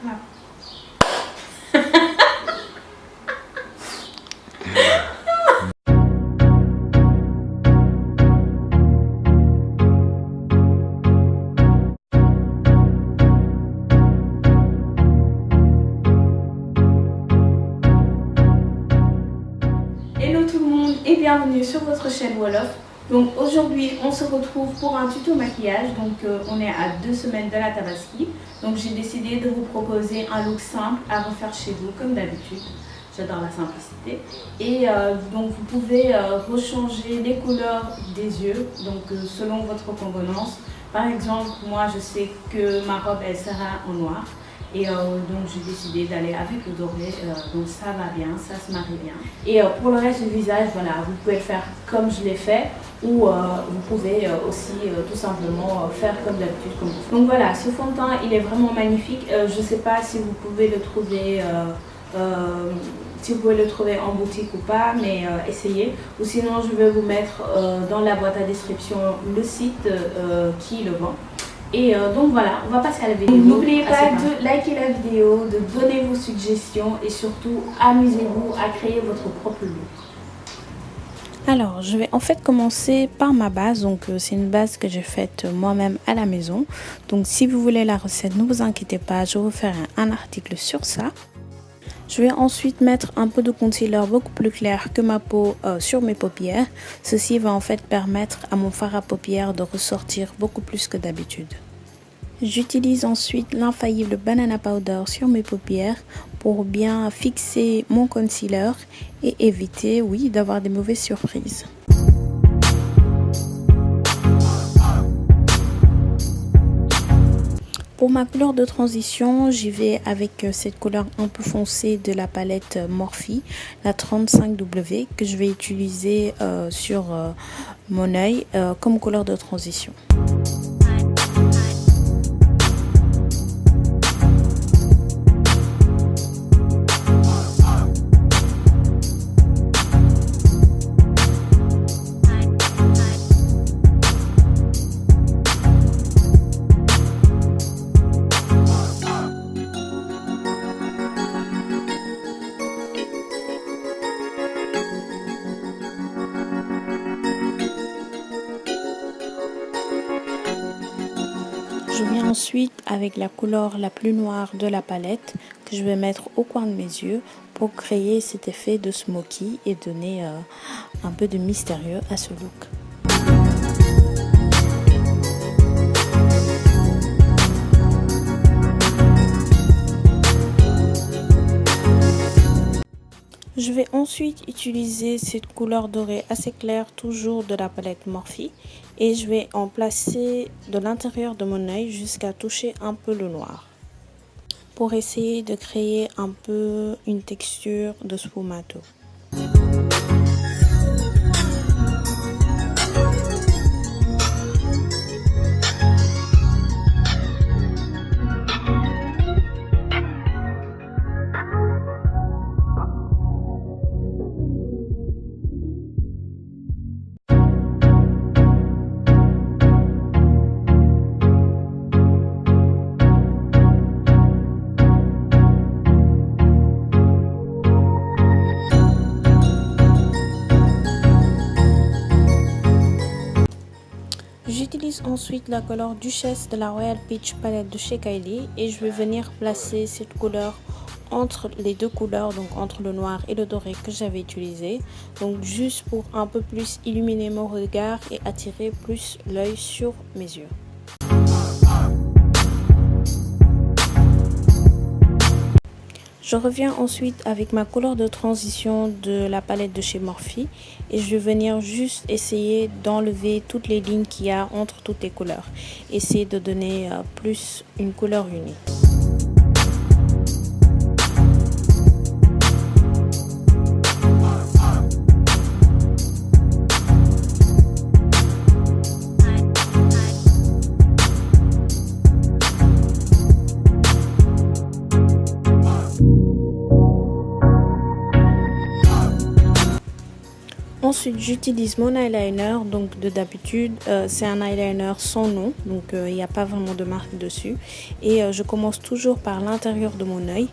Clap. Hello tout le monde et bienvenue sur votre chaîne Wolof. Donc aujourd'hui on se retrouve pour un tuto maquillage. Donc on est à 2 semaines de la Tabaski. Donc j'ai décidé de vous proposer un look simple à refaire chez vous comme d'habitude. J'adore la simplicité. Et donc vous pouvez rechanger les couleurs des yeux donc selon votre convenance. Par exemple moi je sais que ma robe elle sera en noir. Et donc j'ai décidé d'aller avec le doré, donc ça va bien, ça se marie bien. Et pour le reste du visage, voilà, vous pouvez faire comme je l'ai fait ou vous pouvez aussi tout simplement faire comme d'habitude. Donc voilà, ce fond de teint il est vraiment magnifique. Je ne sais pas si vous pouvez le trouver en boutique ou pas, mais essayez. Ou sinon je vais vous mettre dans la boîte à description le site qui le vend. Et donc voilà, on va passer à la vidéo. N'oubliez pas de liker la vidéo, de donner vos suggestions et surtout amusez-vous à créer votre propre look. Alors, je vais en fait commencer par ma base. Donc, c'est une base que j'ai faite moi-même à la maison. Donc, si vous voulez la recette, ne vous inquiétez pas, je vais vous faire un article sur ça. Je vais ensuite mettre un peu de concealer beaucoup plus clair que ma peau sur mes paupières. Ceci va en fait permettre à mon fard à paupières de ressortir beaucoup plus que d'habitude. J'utilise ensuite l'infaillible Banana Powder sur mes paupières pour bien fixer mon concealer et éviter, oui, d'avoir des mauvaises surprises. Pour ma couleur de transition, j'y vais avec cette couleur un peu foncée de la palette Morphe, la 35W, que je vais utiliser sur mon œil comme couleur de transition. Je viens ensuite avec la couleur la plus noire de la palette que je vais mettre au coin de mes yeux pour créer cet effet de smoky et donner un peu de mystérieux à ce look. Je vais ensuite utiliser cette couleur dorée assez claire, toujours de la palette Morphe, et je vais en placer de l'intérieur de mon œil jusqu'à toucher un peu le noir, pour essayer de créer un peu une texture de sfumato. J'utilise ensuite la couleur Duchesse de la Royal Peach palette de chez Kylie et je vais venir placer cette couleur entre les deux couleurs, donc entre le noir et le doré que j'avais utilisé, donc juste pour un peu plus illuminer mon regard et attirer plus l'œil sur mes yeux. Je reviens ensuite avec ma couleur de transition de la palette de chez Morphe et je vais venir juste essayer d'enlever toutes les lignes qu'il y a entre toutes les couleurs. Essayer de donner plus une couleur unie. Ensuite, j'utilise mon eyeliner, donc de d'habitude, c'est un eyeliner sans nom, donc il n'y a pas vraiment de marque dessus. Et je commence toujours par l'intérieur de mon œil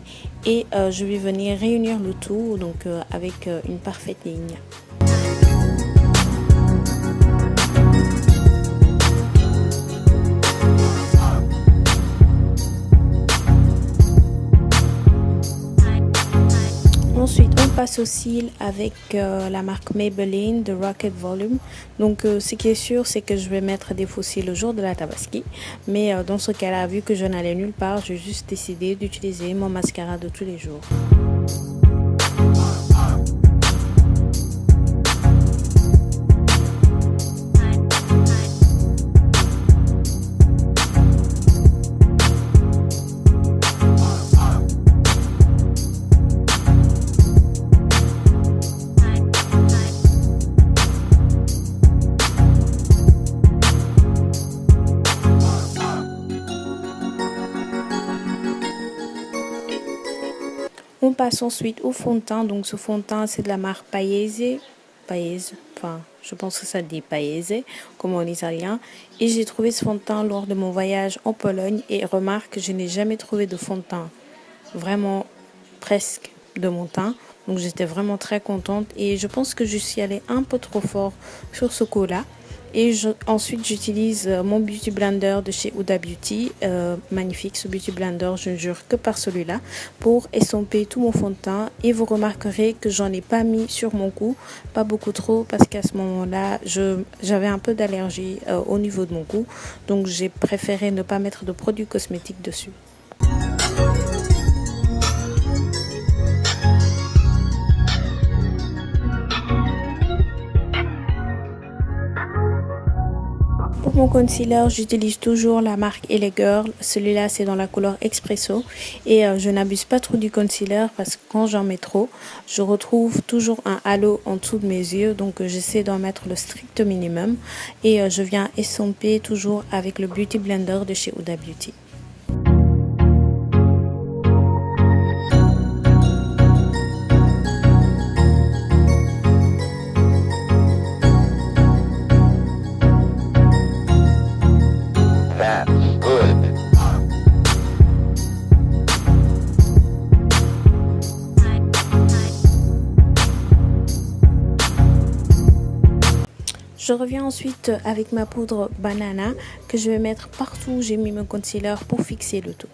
et je vais venir réunir le tout donc avec une parfaite ligne. Ensuite, on passe aux cils avec la marque Maybelline de Rocket Volume. Donc, ce qui est sûr, c'est que je vais mettre des faux cils le jour de la Tabaski. Mais dans ce cas-là, vu que je n'allais nulle part, j'ai juste décidé d'utiliser mon mascara de tous les jours. On passe ensuite au fond de teint. Donc ce fond de teint, c'est de la marque Paese. Enfin, je pense que ça dit Paese, comme en italien. Et j'ai trouvé ce fond de teint lors de mon voyage en Pologne. Et remarque, je n'ai jamais trouvé de fond de teint vraiment presque de mon teint. Donc j'étais vraiment très contente. Et je pense que je suis allée un peu trop fort sur ce coup-là. Et ensuite, j'utilise mon Beauty Blender de chez Huda Beauty. Magnifique ce Beauty Blender, je ne jure que par celui-là. Pour estomper tout mon fond de teint. Et vous remarquerez que j'en ai pas mis sur mon cou. Pas beaucoup trop parce qu'à ce moment-là, j'avais un peu d'allergie au niveau de mon cou. Donc j'ai préféré ne pas mettre de produits cosmétiques dessus. Pour mon concealer, j'utilise toujours la marque LA Girl. Celui-là, c'est dans la couleur Espresso. Et je n'abuse pas trop du concealer parce que quand j'en mets trop, je retrouve toujours un halo en dessous de mes yeux. Donc, j'essaie d'en mettre le strict minimum. Et je viens estomper toujours avec le Beauty Blender de chez Huda Beauty. Je reviens ensuite avec ma poudre banana que je vais mettre partout où j'ai mis mon concealer pour fixer le tout.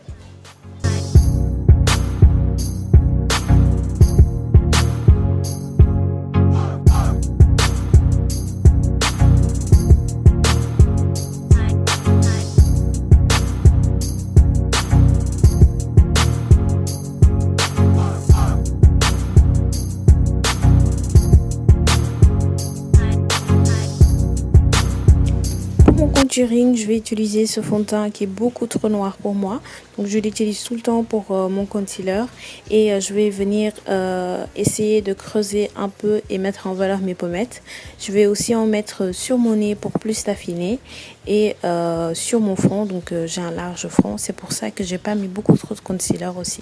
Contouring, je vais utiliser ce fond de teint qui est beaucoup trop noir pour moi, donc je l'utilise tout le temps pour mon concealer et je vais venir essayer de creuser un peu et mettre en valeur mes pommettes. Je vais aussi en mettre sur mon nez pour plus l'affiner et sur mon front, donc j'ai un large front, c'est pour ça que j'ai pas mis beaucoup trop de concealer aussi.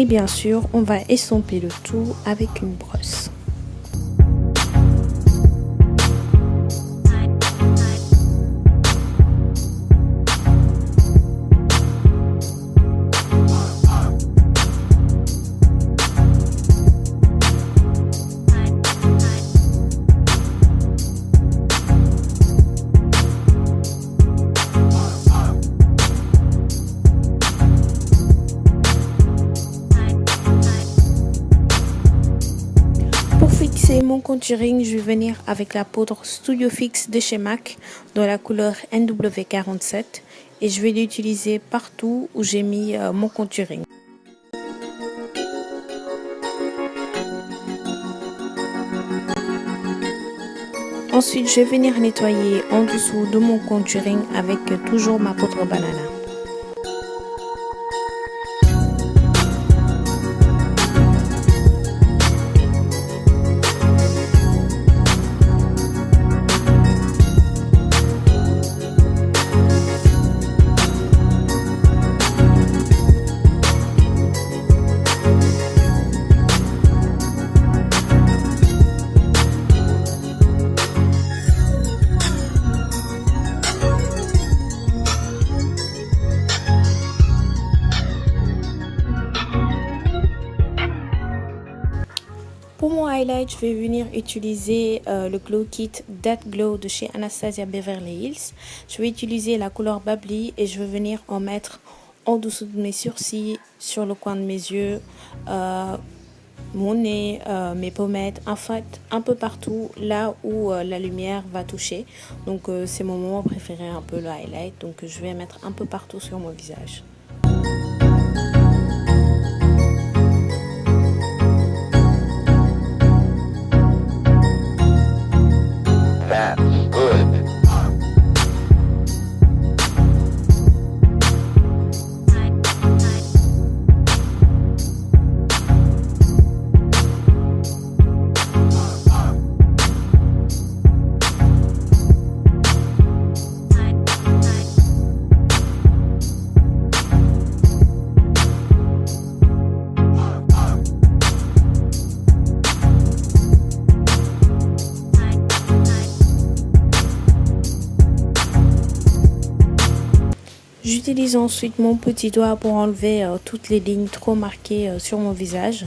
Et bien sûr, on va estomper le tout avec une brosse. Mon contouring, je vais venir avec la poudre Studio Fix de chez MAC dans la couleur NW47 et je vais l'utiliser partout où j'ai mis mon contouring. Ensuite, je vais venir nettoyer en dessous de mon contouring avec toujours ma poudre banana. highlight, je vais venir utiliser le Glow Kit That Glow de chez Anastasia Beverly Hills. Je vais utiliser la couleur Bubbly et je vais venir en mettre en dessous de mes sourcils, sur le coin de mes yeux, mon nez, mes pommettes, en fait un peu partout là où la lumière va toucher. Donc c'est mon moment préféré, un peu le highlight, donc je vais mettre un peu partout sur mon visage. J'utilise ensuite mon petit doigt pour enlever toutes les lignes trop marquées sur mon visage.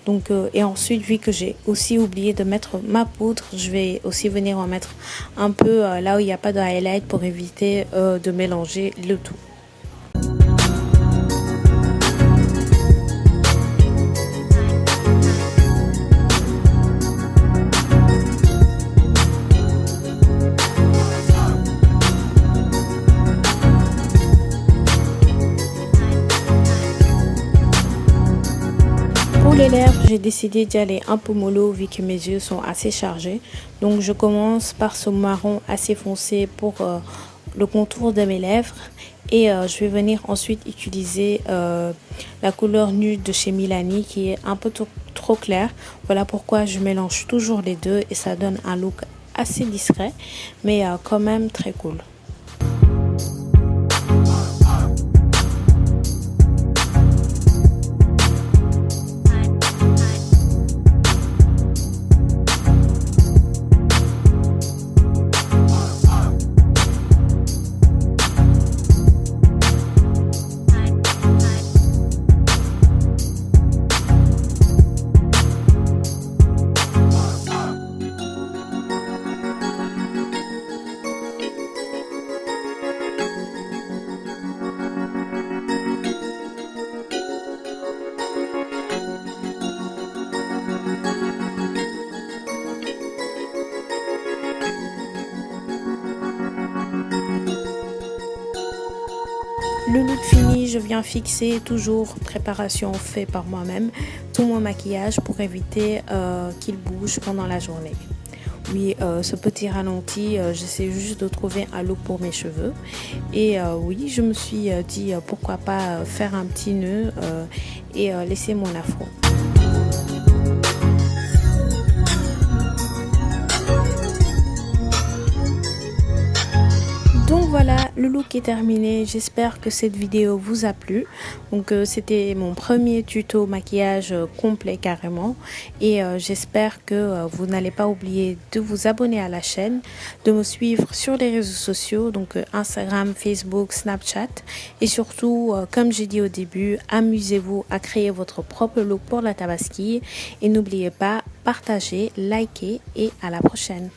Donc, et ensuite, vu que j'ai aussi oublié de mettre ma poudre, je vais aussi venir en mettre un peu là où il n'y a pas de highlight pour éviter de mélanger le tout. Pour les lèvres, j'ai décidé d'y aller un peu mollo vu que mes yeux sont assez chargés. Donc je commence par ce marron assez foncé pour le contour de mes lèvres. Et je vais venir ensuite utiliser la couleur nude de chez Milani qui est un peu trop claire. Voilà pourquoi je mélange toujours les deux et ça donne un look assez discret mais quand même très cool. Le look fini, je viens fixer toujours, préparation faite par moi-même, tout mon maquillage pour éviter qu'il bouge pendant la journée. Oui, ce petit ralenti, j'essaie juste de trouver un look pour mes cheveux. Et oui, je me suis dit pourquoi pas faire un petit nœud et laisser mon afro. Donc voilà, le look est terminé. J'espère que cette vidéo vous a plu. Donc c'était mon premier tuto maquillage complet carrément. Et j'espère que vous n'allez pas oublier de vous abonner à la chaîne, de me suivre sur les réseaux sociaux, donc Instagram, Facebook, Snapchat. Et surtout, comme j'ai dit au début, amusez-vous à créer votre propre look pour la Tabaski. Et n'oubliez pas, partagez, likez et à la prochaine.